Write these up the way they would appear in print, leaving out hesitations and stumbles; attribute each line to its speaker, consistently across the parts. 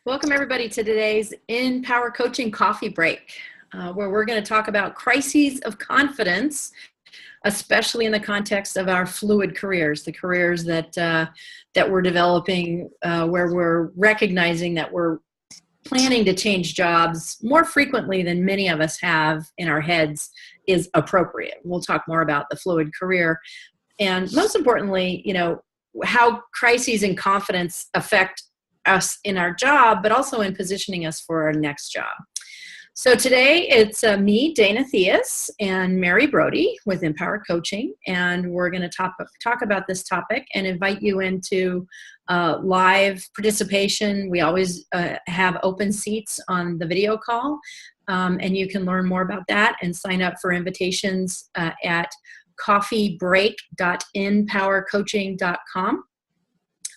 Speaker 1: Welcome everybody to today's InPower Coaching Coffee Break, where we're going to talk about crises of confidence, especially in the context of our fluid careers, the careers that we're developing, where we're recognizing that we're planning to change jobs more frequently than many of us have in our heads is appropriate. We'll talk more about the fluid career, and most importantly, how crises in confidence affect us in our job, but also in positioning us for our next job. So today it's me, Dana Theus, and Mary Brodie with InPower Coaching, and we're going to talk about this topic and invite you into live participation. We always have open seats on the video call, and you can learn more about that and sign up for invitations at coffeebreak.InPowerCoaching.com.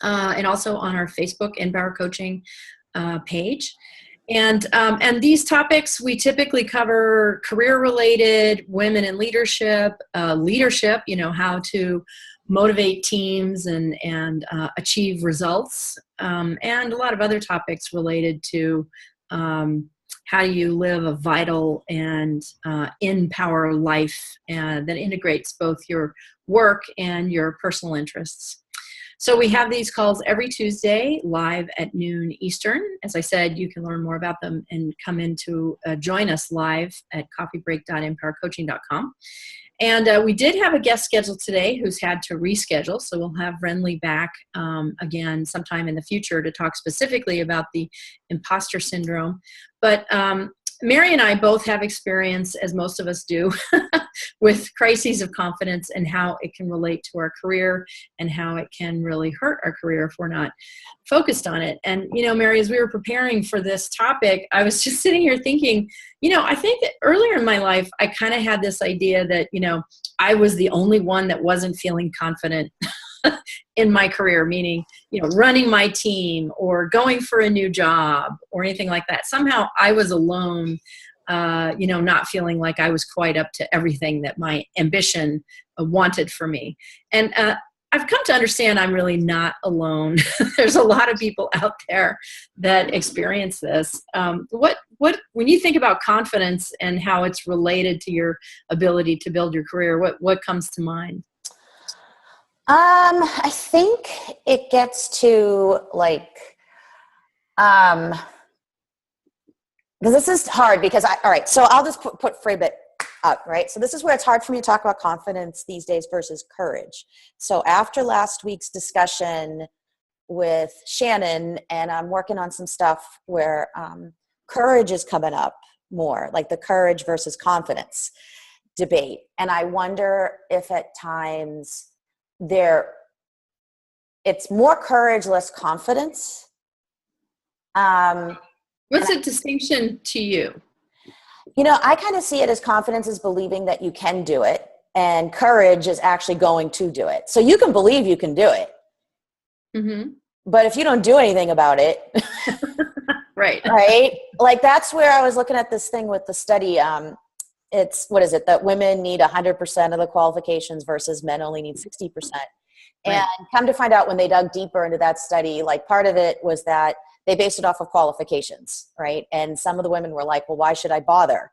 Speaker 1: And also on our Facebook InPower Coaching page. And these topics, we typically cover career-related, women in leadership, how to motivate teams and achieve results, and a lot of other topics related to how you live a vital and in-power life that integrates both your work and your personal interests. So we have these calls every Tuesday live at noon Eastern. As I said, you can learn more about them and come in to join us live at coffeebreak.InPowerCoaching.com. And we did have a guest scheduled today who's had to reschedule. So we'll have Renly back again sometime in the future to talk specifically about the imposter syndrome. But Mary and I both have experience, as most of us do, with crises of confidence and how it can relate to our career and how it can really hurt our career if we're not focused on it. And, Mary, as we were preparing for this topic, I was just sitting here thinking, I think that earlier in my life, I kind of had this idea that, I was the only one that wasn't feeling confident in my career, meaning, running my team or going for a new job or anything like that. Somehow I was alone, not feeling like I was quite up to everything that my ambition wanted for me. And I've come to understand I'm really not alone. There's a lot of people out there that experience this. When you think about confidence and how it's related to your ability to build your career, what comes to mind?
Speaker 2: I think it gets to because this is hard because all right, so I'll just frame it up, right? So this is where it's hard for me to talk about confidence these days versus courage. So after last week's discussion with Shannon, and I'm working on some stuff where courage is coming up more, like the courage versus confidence debate. And I wonder if at times it's more courage, less confidence.
Speaker 1: What's the distinction to you?
Speaker 2: I kind of see it as confidence is believing that you can do it, and courage is actually going to do it. So you can believe you can do it. Mm-hmm. But if you don't do anything about it,
Speaker 1: right.
Speaker 2: Like that's where I was looking at this thing with the study. It's, what is it, that women need 100% of the qualifications versus men only need 60%. And
Speaker 1: right.
Speaker 2: Come to find out when they dug deeper into that study, like part of it was that they based it off of qualifications, right? And some of the women were like, well, why should I bother?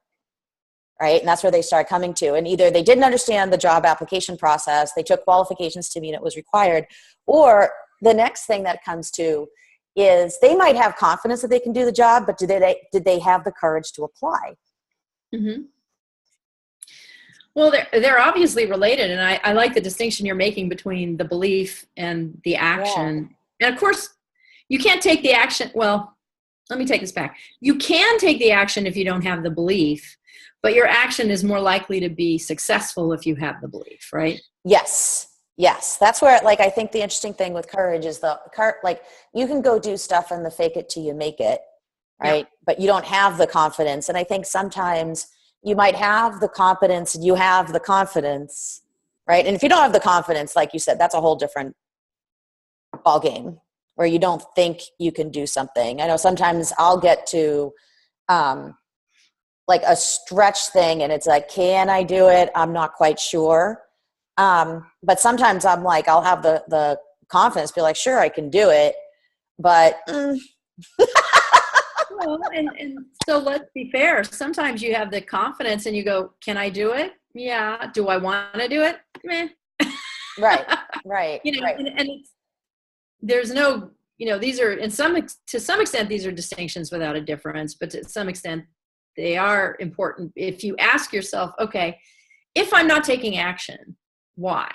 Speaker 2: Right? And that's where they started coming to. And either they didn't understand the job application process, they took qualifications to mean it was required, or the next thing that comes to is they might have confidence that they can do the job, but did they have the courage to apply?
Speaker 1: Mm-hmm. Well, they're obviously related, and I like the distinction you're making between the belief and the action. Yeah. And of course, you can't take the action. Well, let me take this back. You can take the action if you don't have the belief, but your action is more likely to be successful if you have the belief, right?
Speaker 2: Yes. That's where, I think the interesting thing with courage is you can go do stuff and the fake it till you make it, right? Yeah. But you don't have the confidence. And I think sometimes you might have the competence and you have the confidence, right? And if you don't have the confidence, like you said, that's a whole different ball game where you don't think you can do something. I know sometimes I'll get to a stretch thing and it's like, can I do it? I'm not quite sure. But sometimes I'm like, I'll have the confidence, be like, sure, I can do it. But
Speaker 1: Well, and so let's be fair. Sometimes you have the confidence and you go, can I do it? Yeah. Do I want to do it? Meh.
Speaker 2: Right. Right.
Speaker 1: You know,
Speaker 2: Right.
Speaker 1: and it's, there's no, these are to some extent, these are distinctions without a difference, but to some extent they are important. If you ask yourself, okay, if I'm not taking action, why?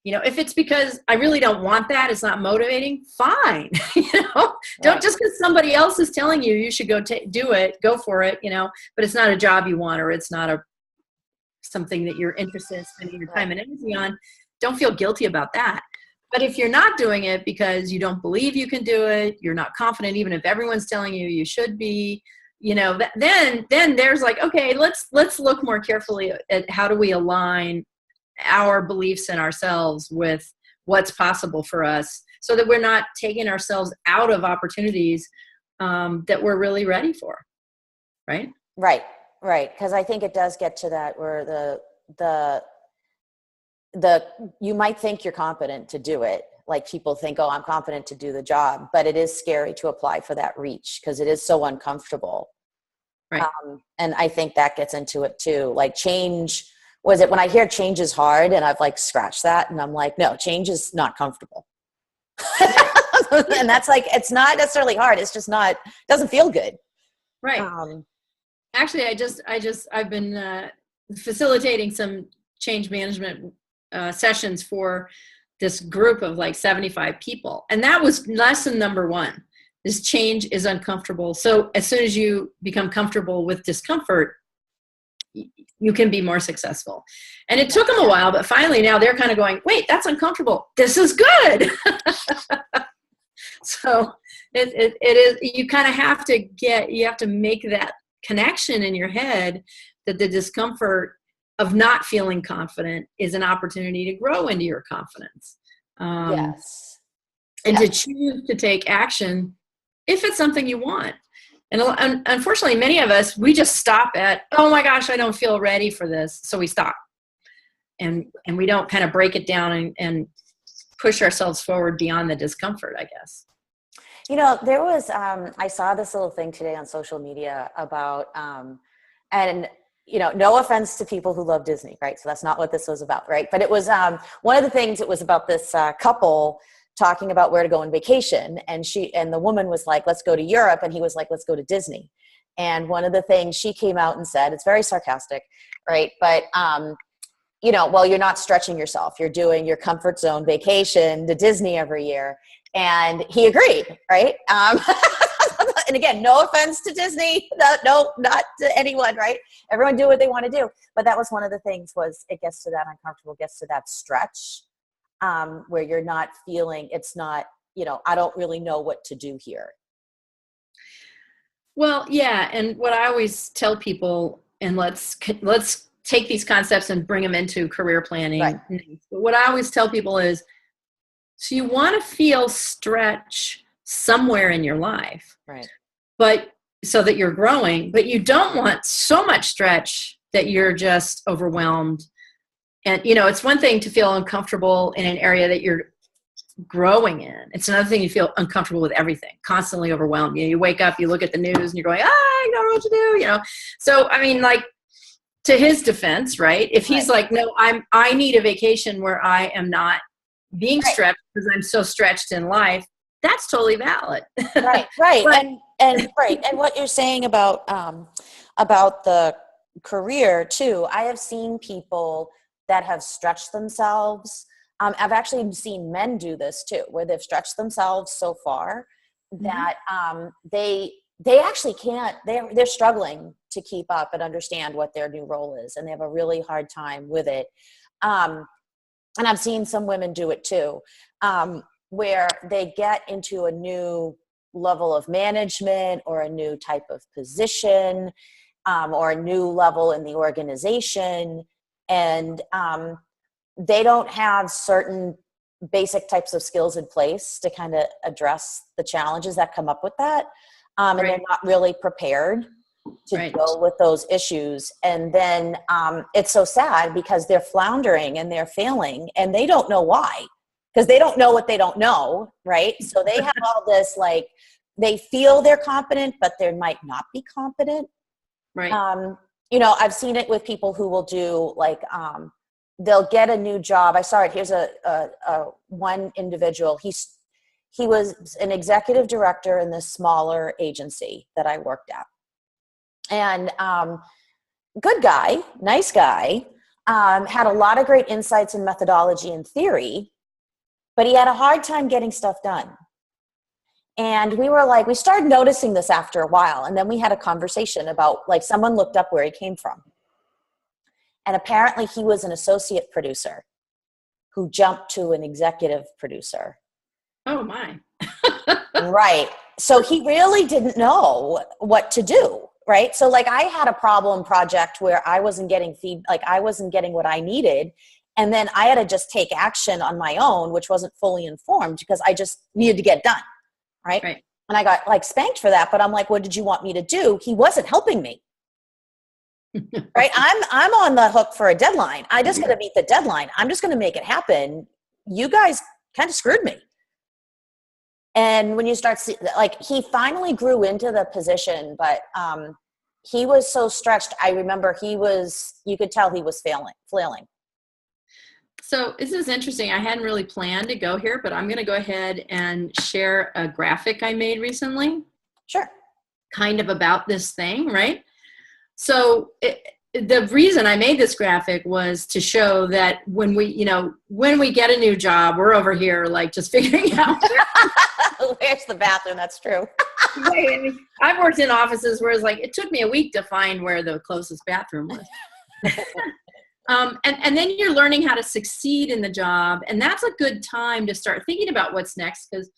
Speaker 1: If it's because I really don't want that, it's not motivating, fine. Don't
Speaker 2: Right.
Speaker 1: just because somebody else is telling you you should go do it, go for it, but it's not a job you want, or it's not something that you're interested in spending your time and energy on. Don't feel guilty about that. But if you're not doing it because you don't believe you can do it, you're not confident, even if everyone's telling you you should be, then there's like, okay, let's look more carefully at how do we align our beliefs in ourselves with what's possible for us, so that we're not taking ourselves out of opportunities that we're really ready for. Right.
Speaker 2: Right. Right. Because I think it does get to that where you might think you're competent to do it. Like people think, oh, I'm confident to do the job, but it is scary to apply for that reach because it is so uncomfortable.
Speaker 1: Right.
Speaker 2: And I think that gets into it too. Like change, when I hear change is hard and I've like scratched that and I'm like, no, change is not comfortable. And that's like, it's not necessarily hard. It's just not, doesn't feel good.
Speaker 1: Right. Actually, I've been facilitating some change management sessions for this group of like 75 people. And that was lesson number one. This change is uncomfortable. So as soon as you become comfortable with discomfort, you can be more successul. And it took them a while, but finally now they're kind of going, wait, that's uncomfortable. This is good. So it is, you kind of have to make that connection in your head that the discomfort of not feeling confident is an opportunity to grow into your confidence.
Speaker 2: Yes.
Speaker 1: And to choose to take action if it's something you want. And unfortunately, many of us, we just stop at, oh my gosh, I don't feel ready for this. So we stop. And we don't kind of break it down and push ourselves forward beyond the discomfort, I guess.
Speaker 2: There was, I saw this little thing today on social media about, and no offense to people who love Disney, right? So that's not what this was about, right? But it was, one of the things, it was about this couple talking about where to go on vacation. And the woman was like, let's go to Europe. And he was like, let's go to Disney. And one of the things she came out and said, it's very sarcastic, right? But, well, you're not stretching yourself. You're doing your comfort zone vacation to Disney every year. And he agreed, right? And again, no offense to Disney, no, not to anyone, right? Everyone do what they want to do. But that was one of the things, was it gets to that uncomfortable, gets to that stretch where you're not feeling, it's not, I don't really know what to do here.
Speaker 1: Well, yeah. And what I always tell people, and let's take these concepts and bring them into career planning. Right. But what I always tell people is, so you want to feel stretch somewhere in your life,
Speaker 2: right?
Speaker 1: But so that you're growing, but you don't want so much stretch that you're just overwhelmed. And, it's one thing to feel uncomfortable in an area that you're growing in. It's another thing you feel uncomfortable with everything, constantly overwhelmed. You wake up, you look at the news and you're going, I don't know what to do, So, I mean, like, to his defense, right? If he's like, no, I need a vacation where I am not being stretched because I'm so stretched in life, that's totally valid.
Speaker 2: Right. But, and right. And what you're saying about the career too, I have seen people that have stretched themselves. I've actually seen men do this too, where they've stretched themselves so far that they actually can't, they're struggling to keep up and understand what their new role is. And they have a really hard time with it. And I've seen some women do it too, where they get into a new level of management or a new type of position or a new level in the organization. And they don't have certain basic types of skills in place to kind of address the challenges that come up with that. And they're not really prepared to deal with those issues. And then it's so sad because they're floundering and they're failing and they don't know why, because they don't know what they don't know. Right. So they have all this like they feel they're competent, but they might not be competent.
Speaker 1: Right.
Speaker 2: I've seen it with people who will do like, they'll get a new job. I saw it. Here's a one individual. He was an executive director in this smaller agency that I worked at. And good guy, nice guy, had a lot of great insights and methodology and theory, but he had a hard time getting stuff done. And we started noticing this after a while. And then we had a conversation about, like, someone looked up where he came from. And apparently he was an associate producer who jumped to an executive producer.
Speaker 1: Oh my.
Speaker 2: Right. So he really didn't know what to do. Right. So like I had a problem project where I wasn't getting I wasn't getting what I needed. And then I had to just take action on my own, which wasn't fully informed because I just needed to get done. Right. And I got like spanked for that. But I'm like, what did you want me to do? He wasn't helping me. Right. I'm on the hook for a deadline. I just got to meet the deadline. I'm just going to make it happen. You guys kind of screwed me. And when you start he finally grew into the position, but he was so stretched. I remember you could tell he was flailing.
Speaker 1: So this is interesting. I hadn't really planned to go here, but I'm going to go ahead and share a graphic I made recently.
Speaker 2: Sure.
Speaker 1: Kind of about this thing, right? So the reason I made this graphic was to show that when we get a new job, we're over here like just figuring out
Speaker 2: where's the bathroom. That's true.
Speaker 1: I've worked in offices where it's like it took me a week to find where the closest bathroom was. And then you're learning how to succeed in the job, and that's a good time to start thinking about what's next, because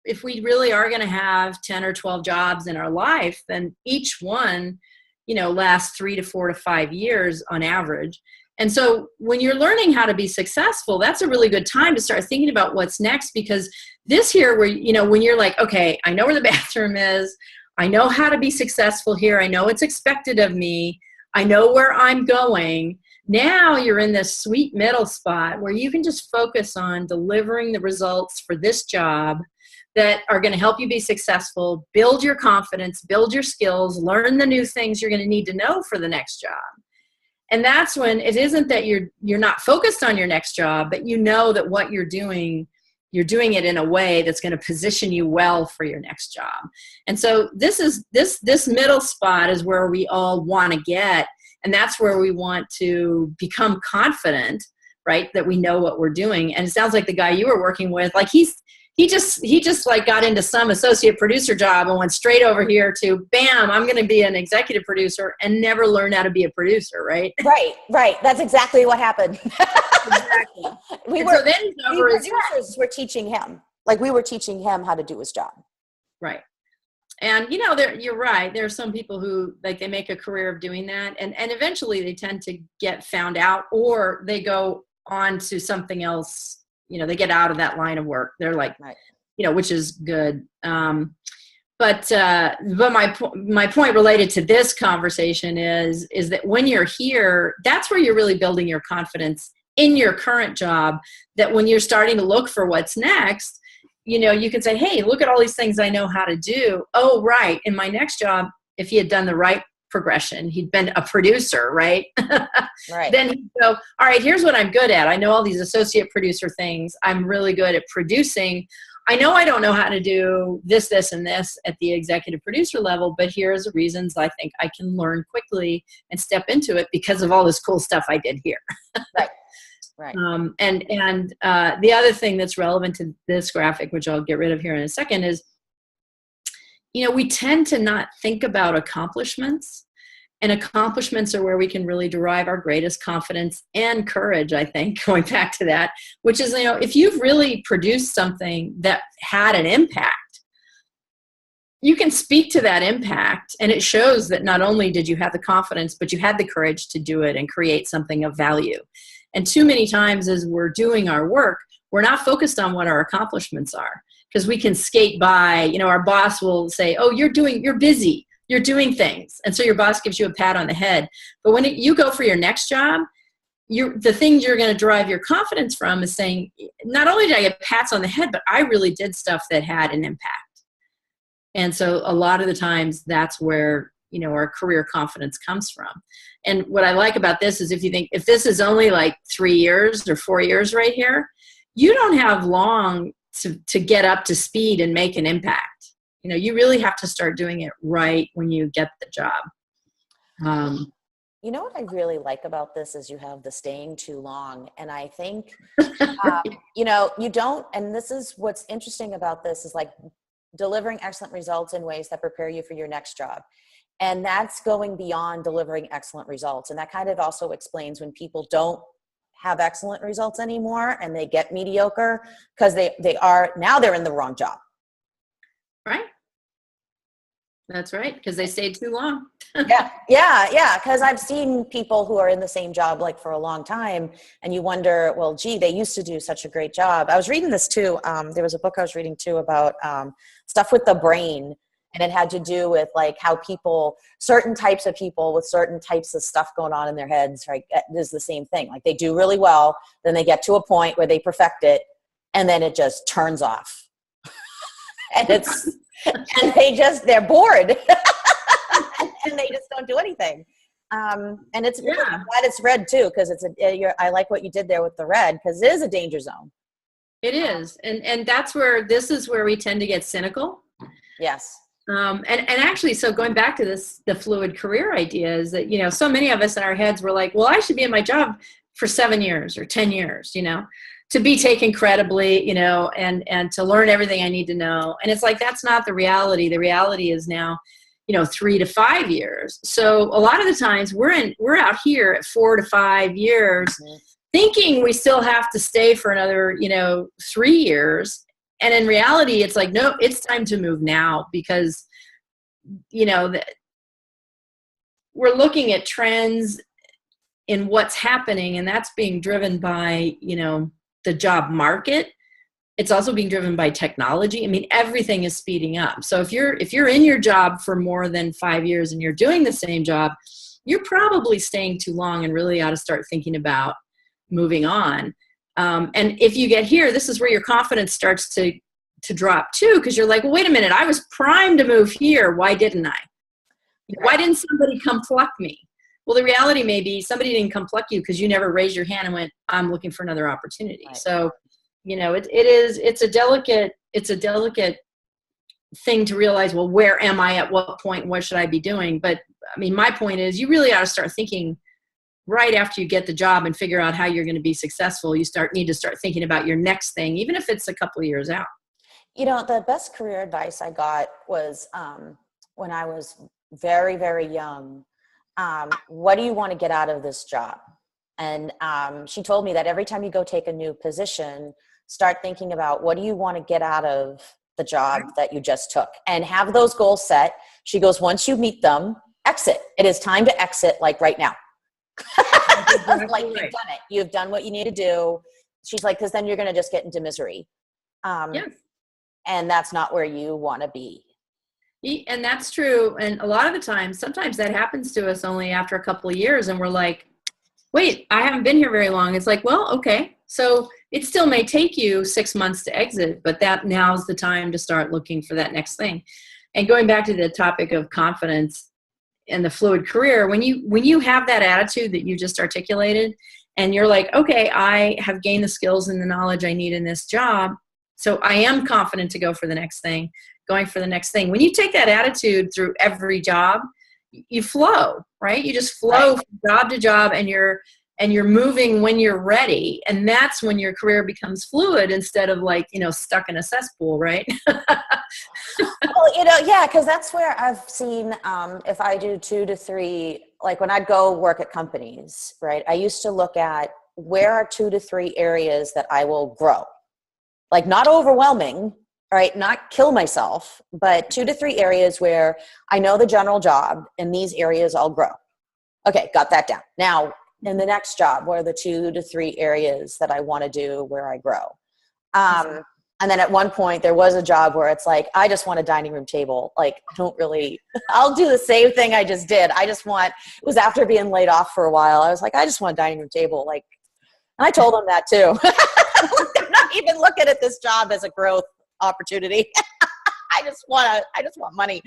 Speaker 1: if we really are going to have 10 or 12 jobs in our life, then each one lasts 3 to 4 to 5 years on average. And so when you're learning how to be successful, that's a really good time to start thinking about what's next, because this here where, when you're like, okay, I know where the bathroom is. I know how to be successful here. I know what's expected of me. I know where I'm going. Now you're in this sweet middle spot where you can just focus on delivering the results for this job that are going to help you be successful, build your confidence, build your skills, learn the new things you're going to need to know for the next job. And that's when it isn't that you're not focused on your next job, but you know that what you're doing it in a way that's going to position you well for your next job. And so this middle spot is where we all want to get, and that's where we want to become confident, right? That we know what we're doing. And it sounds like the guy you were working with, like he just like got into some associate producer job and went straight over here to bam, I'm going to be an executive producer, and never learn how to be a producer, right?
Speaker 2: Right. That's exactly what happened.
Speaker 1: Exactly.
Speaker 2: So then producers were teaching him, we were teaching him how to do his job.
Speaker 1: Right. And you're right. There are some people who they make a career of doing that, and eventually they tend to get found out, or they go on to something else. They get out of that line of work. They're like, right. Which is good. But my point related to this conversation is that when you're here, that's where you're really building your confidence in your current job, that when you're starting to look for what's next, you can say, hey, look at all these things I know how to do. Oh, right. In my next job, if he had done the right progression, he'd been a producer, right?
Speaker 2: Right.
Speaker 1: Then he'd go, all right, here's what I'm good at. I know all these associate producer things. I'm really good at producing. I know I don't know how to do this, and this at the executive producer level, but here's the reasons I think I can learn quickly and step into it because of all this cool stuff I did here.
Speaker 2: Right.
Speaker 1: And the other thing that's relevant to this graphic, which I'll get rid of here in a second, is we tend to not think about accomplishments, and accomplishments are where we can really derive our greatest confidence and courage, I think, going back to that, which is, if you've really produced something that had an impact, you can speak to that impact, and it shows that not only did you have the confidence, but you had the courage to do it and create something of value. And too many times as we're doing our work, we're not focused on what our accomplishments are, because we can skate by. Our boss will say, oh, you're busy, you're doing things. And so your boss gives you a pat on the head. But when you go for your next job, the things you're going to derive your confidence from is saying, not only did I get pats on the head, but I really did stuff that had an impact. And so a lot of the times that's where, our career confidence comes from. And what I like about this is if this is only like 3 years or 4 years right here, you don't have long to get up to speed and make an impact. You really have to start doing it right when you get the job.
Speaker 2: You know what I really like about this is you have the staying too long. And I think, you don't, and this is what's interesting about this is like delivering excellent results in ways that prepare you for your next job. And that's going beyond delivering excellent results. And that kind of also explains when people don't have excellent results anymore and they get mediocre because they're in the wrong job.
Speaker 1: Right. That's right. Because they stayed too long.
Speaker 2: Yeah. Because I've seen people who are in the same job like for a long time and you wonder, well, gee, they used to do such a great job. I was reading this too. There was a book I was reading too about stuff with the brain. And it had to do with like how certain types of people with certain types of stuff going on in their heads, right, is the same thing. Like they do really well, then they get to a point where they perfect it, and then it just turns off. And they're bored. And they just don't do anything. And it's really, I'm glad it's red too, because I like what you did there with the red, because it is a danger zone.
Speaker 1: It is. And this is where we tend to get cynical.
Speaker 2: Yes.
Speaker 1: And actually, so going back to the fluid career idea is that, so many of us in our heads were like, well, I should be in my job for 7 years or 10 years, to be taken credibly, and to learn everything I need to know. And it's like, that's not the reality. The reality is now, 3 to 5 years. So a lot of the times we're out here at 4 to 5 years thinking we still have to stay for another, 3 years. And in reality, it's like, no, it's time to move now because, we're looking at trends in what's happening, and that's being driven by, the job market. It's also being driven by technology. I mean, everything is speeding up. So if you're in your job for more than 5 years and you're doing the same job, you're probably staying too long and really ought to start thinking about moving on. And if you get here, this is where your confidence starts to drop too, because you're like, well, wait a minute, I was primed to move here. Why didn't I? Why didn't somebody come pluck me? Well, the reality may be somebody didn't come pluck you because you never raised your hand and went, I'm looking for another opportunity. Right. So, it's a delicate thing to realize, well, where am I at what point? What should I be doing? But I mean, my point is you really ought to start thinking right after you get the job and figure out how you're going to be successful. You need to start thinking about your next thing, even if it's a couple of years out.
Speaker 2: The best career advice I got was when I was very, very young. What do you want to get out of this job? And she told me that every time you go take a new position, start thinking about what do you want to get out of the job that you just took and have those goals set. She goes, once you meet them, exit. It is time to exit, like right now. Exactly like you've done it. You've done what you need to do. She's like, because then you're going to just get into misery. Yes. And that's not where you want to be.
Speaker 1: And that's true. And a lot of the time, sometimes that happens to us only after a couple of years. And we're like, wait, I haven't been here very long. It's like, well, okay. So it still may take you 6 months to exit, but that now's the time to start looking for that next thing. And going back to the topic of confidence and the fluid career, when you have that attitude that you just articulated and you're like, okay, I have gained the skills and the knowledge I need in this job, so I am confident to go for the next thing, going for the next thing. When you take that attitude through every job, you flow, right? You just flow from job to job and you're moving when you're ready. And that's when your career becomes fluid instead of like, stuck in a cesspool, right?
Speaker 2: Well, yeah, because that's where I've seen, if I do 2 to 3, like when I'd go work at companies, right? I used to look at where are 2 to 3 areas that I will grow. Like not overwhelming, right? Not kill myself, but 2 to 3 areas where I know the general job and these areas I'll grow. Okay, got that down. Now, in the next job, what are the 2 to 3 areas that I want to do where I grow? And then at one point there was a job where it's like, I just want a dining room table. Like, I'll do the same thing I just did. It was after being laid off for a while. I was like, I just want a dining room table. Like, and I told them that too. I'm not even looking at this job as a growth opportunity. I just want money.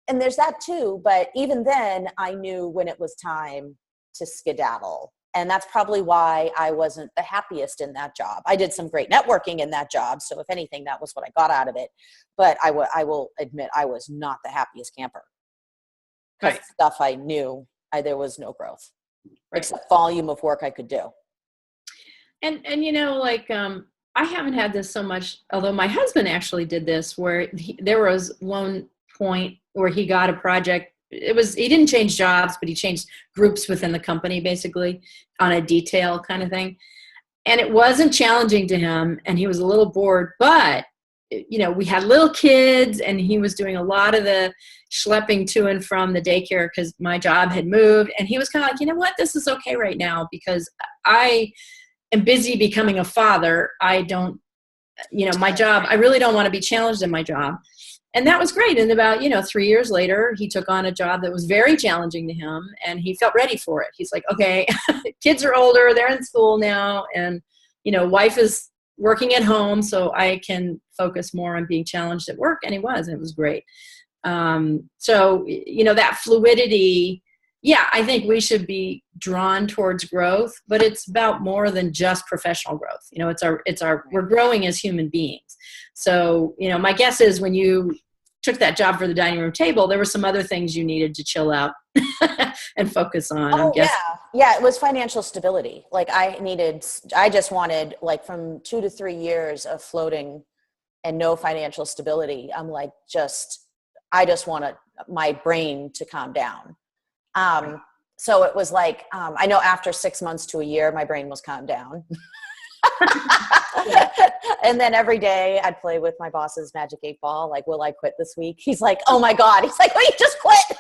Speaker 2: And there's that too. But even then I knew when it was time to skedaddle. And that's probably why I wasn't the happiest in that job. I did some great networking in that job. So if anything, that was what I got out of it. But I will admit I was not the happiest camper. Because
Speaker 1: Right.
Speaker 2: stuff I knew, there was no growth.
Speaker 1: Right.
Speaker 2: Except volume of work I could do.
Speaker 1: And like, I haven't had this so much, although my husband actually did this, where there was one point where he got a project. He didn't change jobs, but he changed groups within the company, basically on a detail kind of thing. And it wasn't challenging to him, and he was a little bored, but we had little kids, and he was doing a lot of the schlepping to and from the daycare because my job had moved. And he was kind of like, you know what, this is okay right now because I am busy becoming a father. I don't, my job, I really don't want to be challenged in my job. And that was great. And about, 3 years later, he took on a job that was very challenging to him, and he felt ready for it. He's like, okay, kids are older, they're in school now, and, wife is working at home, so I can focus more on being challenged at work. And he was, and it was great. So, that fluidity, yeah, I think we should be drawn towards growth, but it's about more than just professional growth. We're growing as human beings. So, my guess is when you took that job for the dining room table, there were some other things you needed to chill out and focus on.
Speaker 2: Oh, yeah. Yeah. It was financial stability. Like I just wanted like from 2 to 3 years of floating and no financial stability. I'm like, I just wanted my brain to calm down. So it was like, I know after 6 months to a year, my brain was calmed down. And then every day I'd play with my boss's magic 8-ball. Like, will I quit this week? He's like, oh my God. He's like, well, you just quit.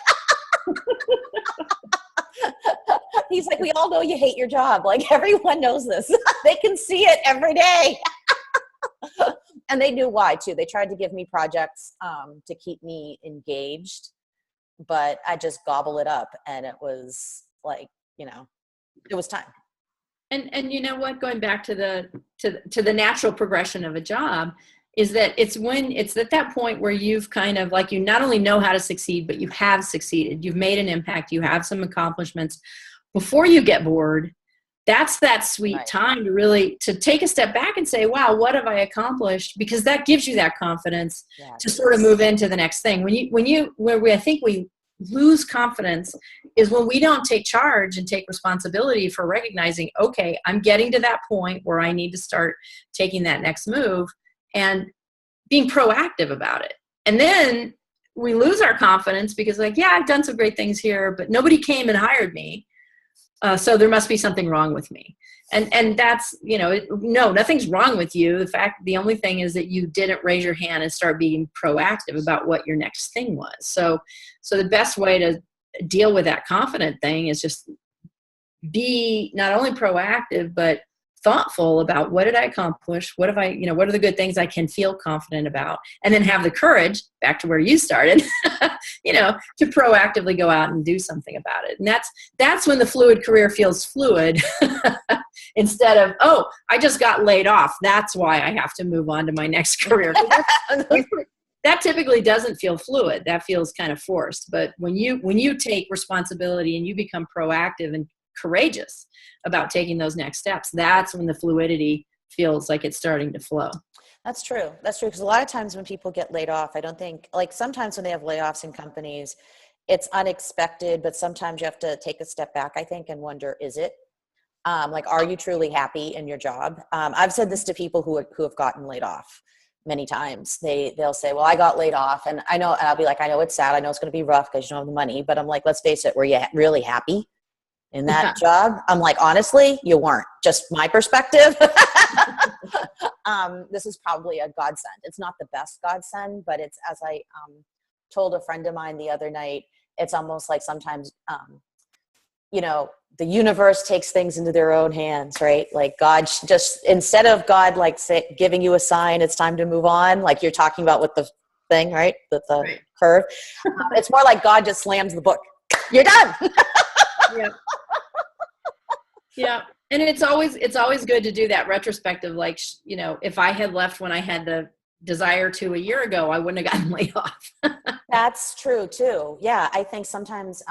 Speaker 2: He's like, we all know you hate your job. Like everyone knows this. They can see it every day. And they knew why too. They tried to give me projects to keep me engaged, but I just gobble it up. And it was like, it was time.
Speaker 1: And you know what, going back to the natural progression of a job is that it's at that point where you've kind of like, you not only know how to succeed, but you have succeeded. You've made an impact. You have some accomplishments. Before you get bored, that's that sweet time to really to take a step back and say, wow, what have I accomplished? Because that gives you that confidence to sort of move into the next thing. I think we lose confidence is when we don't take charge and take responsibility for recognizing, okay, I'm getting to that point where I need to start taking that next move and being proactive about it. And then we lose our confidence because like, yeah, I've done some great things here, but nobody came and hired me. So there must be something wrong with me. And that's, no, nothing's wrong with you. The only thing is that you didn't raise your hand and start being proactive about what your next thing was. So the best way to deal with that confident thing is just be not only proactive, but thoughtful about what did I accomplish? What have I, what are the good things I can feel confident about? And then have the courage, back to where you started, to proactively go out and do something about it. And that's when the fluid career feels fluid instead of, oh, I just got laid off. That's why I have to move on to my next career. That typically doesn't feel fluid. That feels kind of forced. But when you take responsibility and you become proactive and courageous about taking those next steps, that's when the fluidity feels like it's starting to flow.
Speaker 2: That's true. Because a lot of times when people get laid off, I don't think, like sometimes when they have layoffs in companies, it's unexpected, but sometimes you have to take a step back, I think, and wonder, is it? Are you truly happy in your job? I've said this to people who have gotten laid off many times. They'll say, well, I got laid off, and I'll be like, I know it's sad. I know it's going to be rough because you don't have the money, but I'm like, let's face it. Were you really happy in that job? I'm like, honestly, you weren't. Just my perspective. This is probably a godsend. It's not the best godsend, but it's, as I told a friend of mine the other night, it's almost like sometimes, the universe takes things into their own hands, right? Like God just, instead of God, like giving you a sign, it's time to move on. Like you're talking about with the thing, right? The right. Curve. It's more like God just slams the book. You're done.
Speaker 1: Yeah. Yeah. And it's always good to do that retrospective. Like, if I had left when I had the desire to a year ago, I wouldn't have gotten laid off.
Speaker 2: That's true too. Yeah. I think sometimes,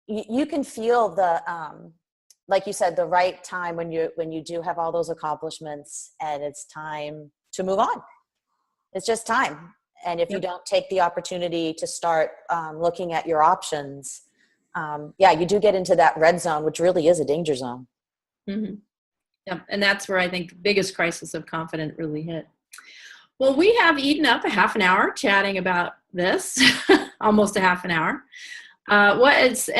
Speaker 2: you can feel the, like you said, the right time when you do have all those accomplishments and it's time to move on. It's just time. And if you don't take the opportunity to start looking at your options, you do get into that red zone, which really is a danger zone.
Speaker 1: Mm-hmm. Yeah, and that's where I think the biggest crisis of confidence really hit. Well, we have eaten up a half an hour chatting about this, almost a half an hour. What is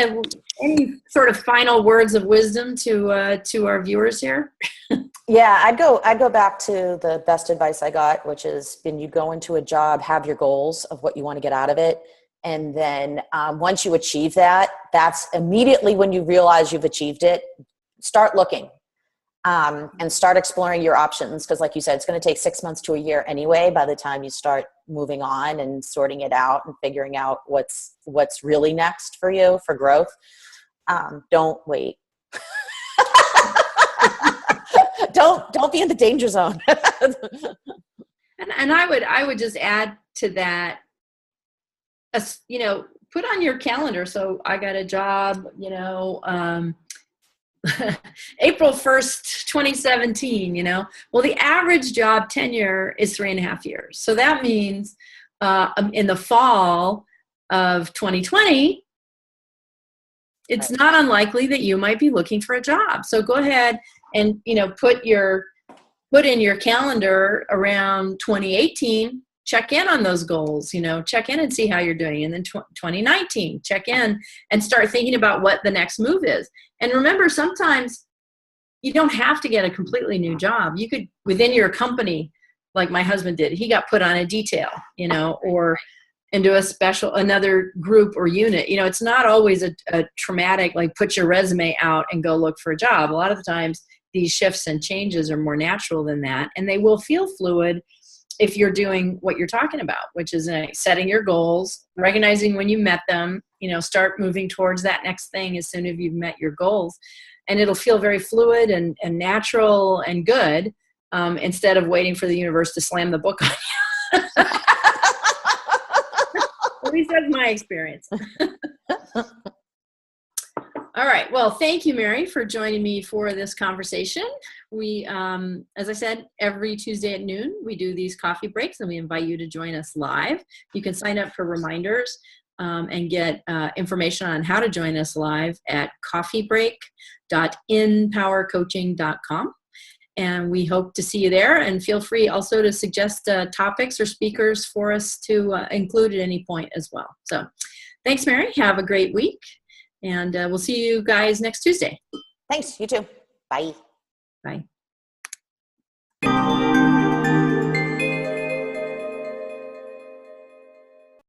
Speaker 1: any sort of final words of wisdom to our viewers here?
Speaker 2: Yeah, I'd go back to the best advice I got, which is when you go into a job, have your goals of what you want to get out of it. And then once you achieve that, that's immediately when you realize you've achieved it, start looking and start exploring your options. Because like you said, it's going to take 6 months to a year anyway, by the time you start moving on and sorting it out and figuring out what's really next for you for growth. Don't wait. Don't be in the danger zone.
Speaker 1: and I would just add to that, put on your calendar. So I got a job, April 1st, 2017, well, the average job tenure is 3.5 years. So that means in the fall of 2020, it's not unlikely that you might be looking for a job. So go ahead and, put in your calendar around 2018, check in on those goals, check in and see how you're doing. And then 2019, check in and start thinking about what the next move is. And remember, sometimes you don't have to get a completely new job. You could, within your company, like my husband did, he got put on a detail, or into another group or unit. It's not always a traumatic, like put your resume out and go look for a job. A lot of the times these shifts and changes are more natural than that. And they will feel fluid if you're doing what you're talking about, which is setting your goals, recognizing when you met them, start moving towards that next thing as soon as you've met your goals. And it'll feel very fluid and natural and good, instead of waiting for the universe to slam the book on you. At least that's my experience. All right. Well, thank you, Mary, for joining me for this conversation. We, as I said, every Tuesday at noon, we do these coffee breaks, and we invite you to join us live. You can sign up for reminders and get information on how to join us live at coffeebreak.InPowerCoaching.com. And we hope to see you there. And feel free also to suggest topics or speakers for us to include at any point as well. So thanks, Mary. Have a great week. And we'll see you guys next Tuesday.
Speaker 2: Thanks. You too. Bye.
Speaker 1: Bye.